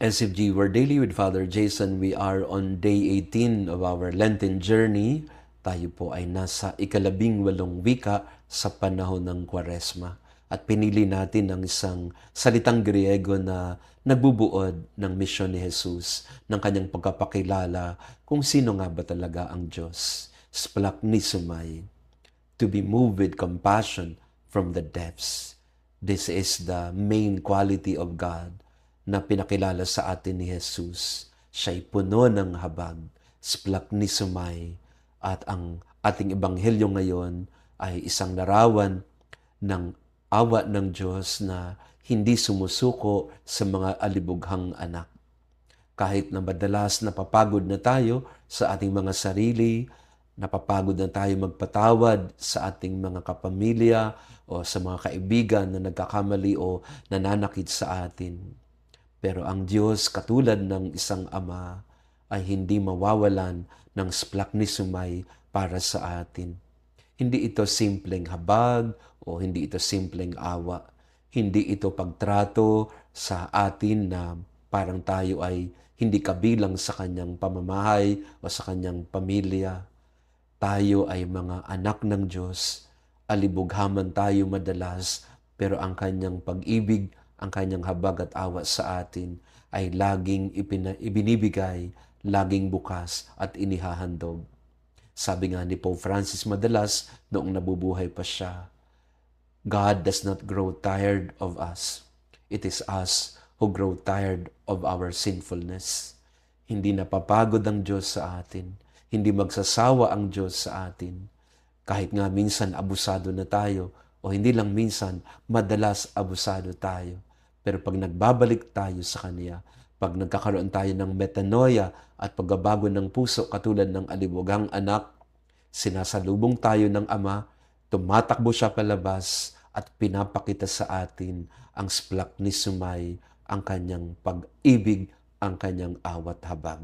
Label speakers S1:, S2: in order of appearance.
S1: SFG, we're daily with Father Jason. We are on day 18 of our Lenten journey. Tayo po ay nasa ika-18 wika sa panahon ng Kwaresma. At pinili natin ang isang salitang Griego na nagbubuod ng misyon ni Jesus, ng kanyang pagkapakilala kung sino nga ba talaga ang Diyos. Splachnisomai, to be moved with compassion from the depths. This is the main quality of God na pinakilala sa atin ni Jesus. Siya'y puno ng habag, splachnisomai, at ang ating ebanghelyo ngayon ay isang larawan ng awa ng Diyos na hindi sumusuko sa mga alibughang anak. Kahit na madalas napapagod na tayo sa ating mga sarili, napapagod na tayo magpatawad sa ating mga kapamilya o sa mga kaibigan na nagkakamali o nananakit sa atin. Pero ang Diyos, katulad ng isang ama, ay hindi mawawalan ng splachnisomai para sa atin. Hindi ito simpleng habag o hindi ito simpleng awa. Hindi ito pagtrato sa atin na parang tayo ay hindi kabilang sa kanyang pamamahay o sa kanyang pamilya. Tayo ay mga anak ng Diyos. Alibughaman tayo madalas, pero ang kanyang pag-ibig, ang kanyang habag at awa sa atin ay laging ibinibigay, laging bukas at inihahandog. Sabi nga ni Pope Francis madalas noong nabubuhay pa siya, God does not grow tired of us. It is us who grow tired of our sinfulness. Hindi napapagod ang Diyos sa atin. Hindi magsasawa ang Diyos sa atin. Kahit nga minsan abusado na tayo, o hindi lang minsan, madalas abusado tayo. Pero pag nagbabalik tayo sa Kanya, pag nagkakaroon tayo ng metanoia at pagbabago ng puso katulad ng alibughang anak, sinasalubong tayo ng Ama, tumatakbo siya palabas at pinapakita sa atin ang splachnisomai, ang kanyang pag-ibig, ang kanyang awat habag.